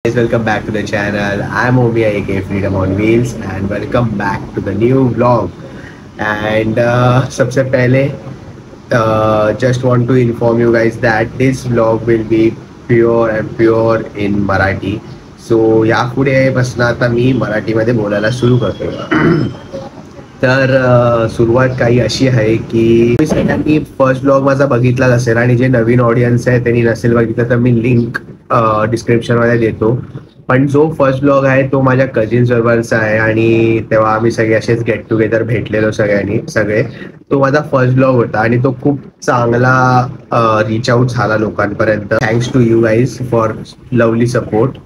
Guys, welcome back to the channel. I'm Omia aka Freedom on Wheels and welcome back to the new vlog. And सबसे पहले just want to inform you guys that this vlog will be pure in Marathi. So यापुढे पासून आता मी मराठीमध्ये बोलायला सुरू करतोय. तर सुरुवात काही अशी आहे की सगळ्यांनी फर्स्ट ब्लॉग माझा बघितलाच असेल आणि जे नवीन ऑडियन्स आहे त्यांनी नसेल बघितलं तर मी लिंक डिस्क्रिप्शनमध्ये देतो. पण जो फर्स्ट ब्लॉग आहे तो माझ्या कझिन्स बरोबरचा आहे आणि तेव्हा आम्ही सगळे असेच गेट टुगेदर भेटलेलो सगळे. तो माझा फर्स्ट ब्लॉग होता आणि तो खूप चांगला रीच आउट झाला लोकांपर्यंत. Thanks to you guys for lovely support.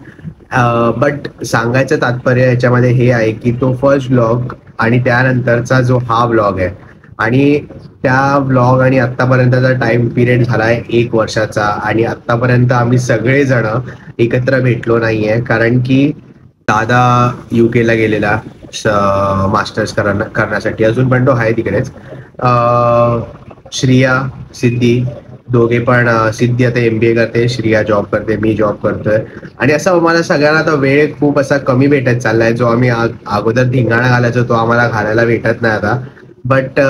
But सांगायचं तात्पर्य याच्यामध्ये हे आहे की तो फर्स्ट ब्लॉग आणि त्यानंतरचा जो हा ब्लॉग आहे आणि त्या ब्लॉग आणि आत्तापर्यंतचा टाइम पिरियड झाला आहे 1 वर्षाचा आणि आत्तापर्यंत आम्ही सगळेजण एकत्र भेटलो नाही आहे कारण की दादा UK ला गेलेला मास्टर्स करण्यासाठी. अजून पण तो आहे तिकडेच. श्रिया सिद्धी दोघे पण, सिद्धी आता MBA करते, श्रिया जॉब करते, मी जॉब करतोय आणि असं मला सगळ्यांना आता वेळ खूप असा कमी भेटत चाललाय. जो आम्ही अगोदर धिंगाणा घालायचो तो आम्हाला घालायला भेटत नाही आता. बट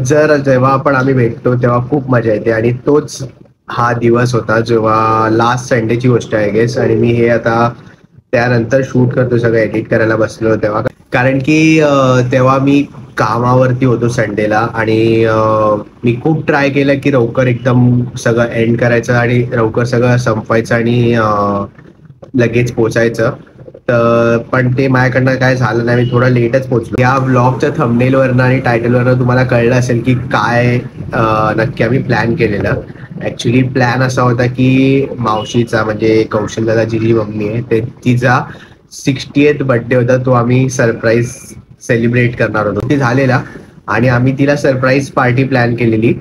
जेव्हा आपण आम्ही भेटतो तेव्हा खूप मजा येते आणि तोच हा दिवस होता जेव्हा लास्ट संडेची गोष्ट आहे गेस. आणि मी हे आता त्यानंतर शूट करतो, सगळं एडिट करायला बसलो तेव्हा, कारण की तेव्हा मी कामावरती होतो संडेला आणि मी खूप ट्राय केलं की लवकर एकदम सगळं एंड करायचं आणि लवकर सगळं संपवायचं आणि लगेच पोचायचं. तर पण ते माझ्याकडनं काय झालं नाही, मी थोडं लेटच पोचलो. या ब्लॉगच्या थंबनेलवरनं आणि टायटलवरनं तुम्हाला कळलं असेल की काय नक्की आम्ही प्लॅन केलेलं. ॲक्च्युली प्लॅन असा होता की मावशीचा म्हणजे कौशल्याची जी मम्मी आहे ते तिचा 60th बर्थडे होता, तो आम्ही सरप्राईज सेलिब्रेट करणार होतो. ते झालेला आणि आम्ही तिला सरप्राईज पार्टी प्लॅन केलेली.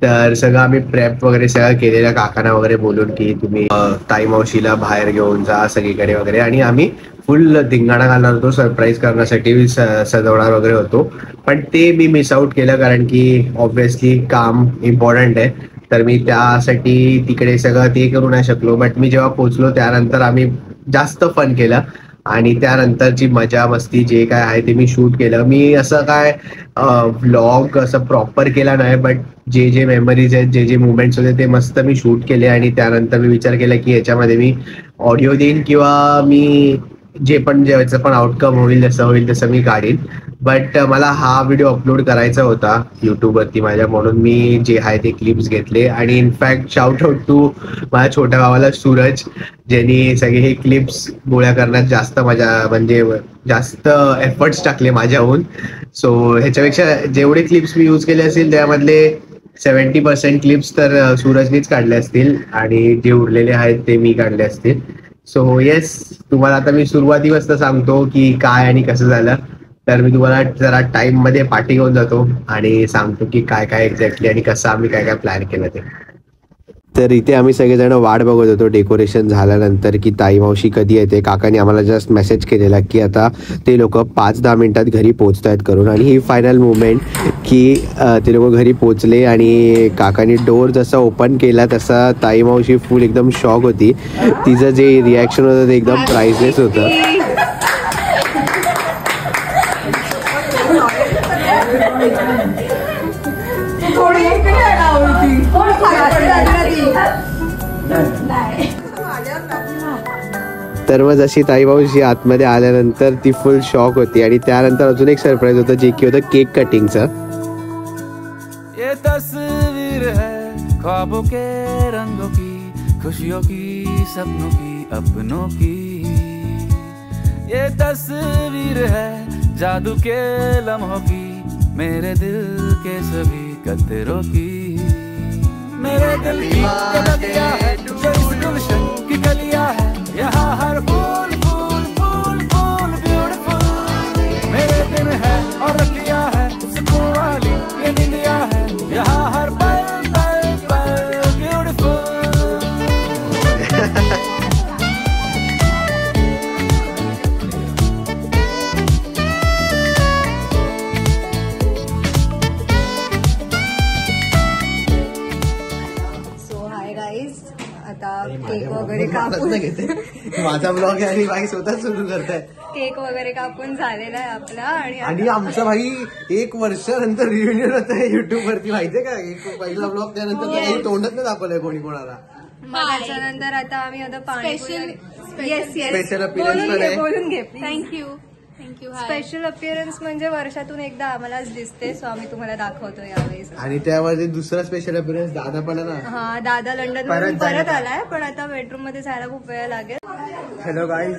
तर सगळं आम्ही प्रेप वगैरे सगळं केलेलं काकांना वगैरे बोलून की तुम्ही ताई मावशीला बाहेर घेऊन जा सगळीकडे वगैरे आणि आम्ही फुल धिंगाणा घालणार होतो, सरप्राईज करण्यासाठी सजवणार वगैरे होतो. पण ते मी मिस आउट केलं कारण की ऑब्व्हियसली काम इम्पॉर्टंट आहे. तर मी त्यासाठी तिकडे सगळं ते करू नाही शकलो. बट मी जेव्हा पोचलो त्यानंतर आम्ही जास्त फन केलं आणि त्यानंतरची मजा मस्ती जे काय आहे ते मी शूट केलं. मी असं काय व्लॉग असं प्रॉपर केला नाही, बट जे मेमरीज आहेत, जे मुवमेंट्स होते ते मस्त मी शूट केले आणि त्यानंतर मी विचार केला की याच्यामध्ये मी ऑडिओ देईन किंवा मी ज्याचं पण आउटकम होईल जसं होईल तसं मी काढीन. बट मला हा व्हिडिओ अपलोड करायचा होता यूट्यूबवरती माझ्या, म्हणून मी जे आहे ते क्लिप्स घेतले आणि इनफॅक्ट शाउट आउट टू माझ्या छोट्या भावाला सूरज, ज्यांनी सगळे हे क्लिप्स गोळ्या करण्यात जास्त मजा म्हणजे जास्त एफर्ट्स टाकले माझ्याहून. सो ह्याच्यापेक्षा जेवढे क्लिप्स मी यूज केले असतील त्यामधले 70% क्लिप्स तर सूरजनीच काढले असतील आणि जे उरलेले आहेत ते मी काढले असतील. सो येस, तुम्हाला आता मी सुरुवातीपासून सांगतो की काय आणि कसं झालं. तर मी तुम्हाला जरा टाइम मध्ये पाठी घेऊन जातो आणि सांगतो की काय काय एक्झॅक्टली आणि कसं आम्ही काय काय प्लॅन केलं ते. तर इथे आम्ही सगळेजण वाट बघत होतो डेकोरेशन झाल्यानंतर की ताई मावशी कधी येते. काकांनी आम्हाला जस्ट मेसेज केलेला की आता ते लोक 5-10 मिनिटात घरी पोहोचतायत करून. आणि ही फायनल मुवमेंट की ते लोक घरी पोहोचले आणि काकांनी डोर जसा ओपन केला तसा ताई मावशी फुल एकदम शॉक होती. तिचं जे रिॲक्शन होतं ते एकदम प्राइसलेस होतं. तर मग जशी ताई मावशी आतमध्ये आल्यानंतर ती फुल शॉक होती आणि त्यानंतर अजून एक सरप्राईज होतं जे की होतं केक कटिंगचं. ये तस्वीर है ख्वाबों के रंगों की, खुशियों की, सपनों की, अपनों की. ये तस्वीर है जादू के लम्हों की, मेरे दिल के सभी कतरों की. मेरे दिल की ये नदियाँ है जो इस गुलशन की कलियाँ है, यहाँ हर फूल फूल फूल फूल ब्यूटीफुल. मेरे दिन है और रतियाँ है सुकून वाली ये निंदियाँ है, यहाँ हर पल पल पल ब्यूटीफुल. सो हाय गाईज, आता केक वगैरे कापून माझा ब्लॉग आहे आणि बाई स्वतः सुरू करताय. केक वगैरे कापून झालेला आहे आपला आणि आमचं भाई 1 वर्षानंतर रियुनियन होत आहे युट्यूब वरती. माहितीये का, एक पहिला ब्लॉग त्यानंतर काही तोंडच नाही दाखवलंय कोणी कोणाला. त्याच्यानंतर आता आम्ही स्पेशल अपीअरन्स पण आहे. बोलून घे. थँक्यू. स्पेशल अपीअरन्स म्हणजे वर्षातून एकदा आम्हालाच दिसते, सो आम्ही तुम्हाला दाखवतो यावेळेस. आणि त्यामध्ये दुसरा स्पेशल अपीअरन्स दादा पण आहे ना. हा, दादा लंडन वरून परत आलाय, पण आता बेडरूम मध्ये जायला खूप वेळ लागेल. हॅलो गाईज,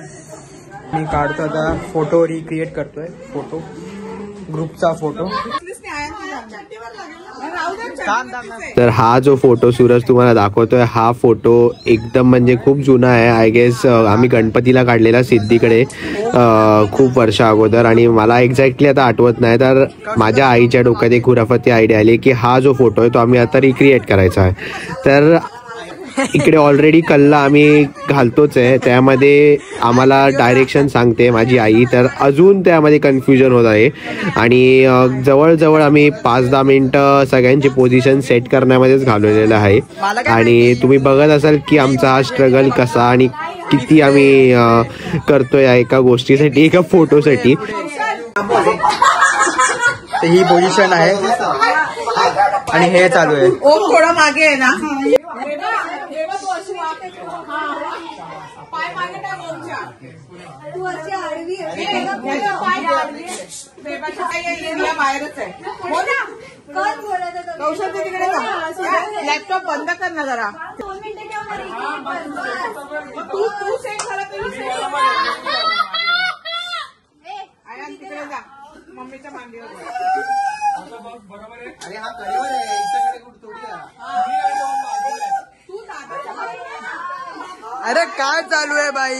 मी काढतो आता फोटो, रिक्रिएट करतोय फोटो, ग्रुपचा फोटो. तर हा जो फोटो सूरज तुम्हाला दाखवतोय, हा फोटो एकदम म्हणजे खूप जुना आहे. आय गेस आम्ही गणपतीला काढलेला सिद्धीकडे खूप वर्ष अगोदर. आणि मला एक्झॅक्टली आता आठवत नाही, तर माझ्या आईच्या डोक्यात एक खुराफती आयडिया आली की हा जो फोटो आहे तो आम्ही आता रिक्रिएट करायचा आहे. तर इकडे ऑलरेडी कल्ला आम्ही घालतोच आहे, त्यामध्ये आम्हाला डायरेक्शन सांगते माझी आई. तर अजून त्यामध्ये कन्फ्युजन होत आहे आणि जवळजवळ आम्ही 5-10 मिनिटं सगळ्यांची पोझिशन सेट करण्यामध्येच घालवलेलं आहे. आणि तुम्ही बघत असाल की आमचा हा स्ट्रगल कसा आणि किती आम्ही करतोय एका गोष्टीसाठी, एका फोटोसाठी. ही पोझिशन आहे आणि हे चालू आहे. थोडं मागे आहे ना. बाहेरच आहे. लॅपटॉप बंद कर ना जरा. तू सेट झाला तिकडे जा मम्मीच्या मांडीवर. अरे हा कडेवर आहे, इकडे कुठे थोडी आहे. अरे काय चालू आहे बाई.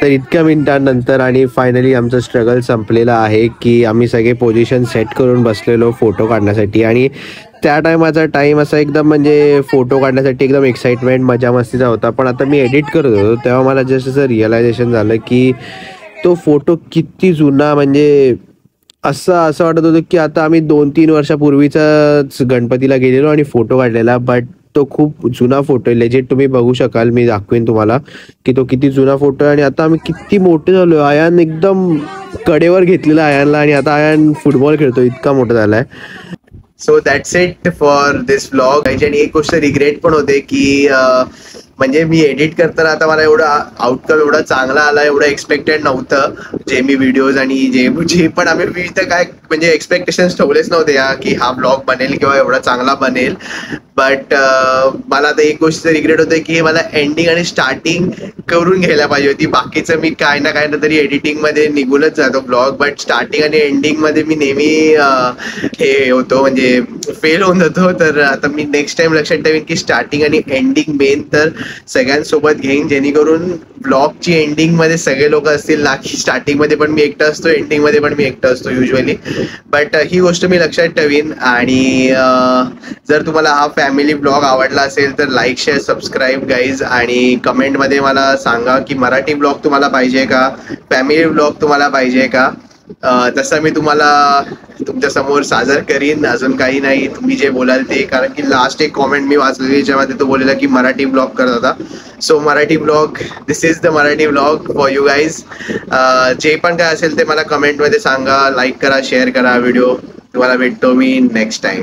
तर इतक्या मिनिटांनंतर आणि फायनली आमचं स्ट्रगल संपलेलं आहे की आम्ही सगळे पोझिशन सेट करून बसलेलो फोटो काढण्यासाठी. आणि त्या टायमाचा टाइम असा एकदम म्हणजे फोटो काढण्यासाठी एकदम एक्साइटमेंट मजा मस्तीचा होता. पण आता मी एडिट करत होतो तेव्हा मला जस्ट असं रिअलायझेशन झालं की तो फोटो किती जुना, म्हणजे असं वाटत होतं की आता आम्ही 2-3 वर्षापूर्वीचाच गणपतीला गेलेलो आणि फोटो काढलेला. बट तो खूप जुना फोटो आहे. लेजिट तुम्ही बघू शकाल, मी दाखवेन तुम्हाला की तो किती जुना फोटो आहे. आणि आता आम्ही किती मोठे झालो. आयान एकदम कडेवर घेतलेला आयानला आणि आता आयान फुटबॉल खेळतो, इतका मोठा झालाय. So that's it for this vlog. आणि एक गोष्ट रिग्रेट पण होते की म्हणजे मी एडिट करताना आता मला एवढा आउटकम एवढा चांगला आला, एवढं एक्सपेक्टेड नव्हतं. जे मी व्हिडिओज आणि जे पण आम्ही विविध काय म्हणजे एक्सपेक्टेशन्स ठेवलेच नव्हते की हा ब्लॉग बनेल किंवा एवढा चांगला बनेल. बट मला आता एक गोष्ट रिग्रेट होते की मला एंडिंग आणि स्टार्टिंग करून घ्यायला पाहिजे होती. बाकीचं मी काय ना तरी एडिटिंगमध्ये निघूनच जातो ब्लॉग, बट स्टार्टिंग आणि एंडिंगमध्ये मी नेहमी हे होतो म्हणजे फेल होऊन जातो. तर आता मी नेक्स्ट टाइम लक्षात ठेवीन की स्टार्टिंग आणि एंडिंग मेन तर सगळ्यांसोबत घेईन, जेणेकरून ब्लॉगची एंडिंगमध्ये सगळे लोक असतील ना की स्टार्टिंगमध्ये पण मी एकटा असतो, एंडिंगमध्ये पण मी एकटा असतो युजली. बट ही गोष्ट मी लक्षात ठेवीन. आणि जर तुम्हाला हा फॅमिली ब्लॉग आवडला असेल तर लाईक, शेअर, सबस्क्राईब गाईज. आणि कमेंटमध्ये मला सांगा की मराठी ब्लॉग तुम्हाला पाहिजे का, फॅमिली ब्लॉग तुम्हाला पाहिजे का. तसं मी तुम्हाला तुमच्या समोर सादर करीन. अजून काही नाही, तुम्ही जे बोलाल ते. कारण की लास्ट एक कॉमेंट मी वाचलेली ज्यामध्ये तो बोललेला की मराठी ब्लॉग करत होता. So Marathi blog, this is the Marathi blog for you guys. जे पण काय असेल ते मला कमेंटमध्ये सांगा. लाईक करा, शेअर करा व्हिडिओ. तुम्हाला भेटतो मी नेक्स्ट टाइम.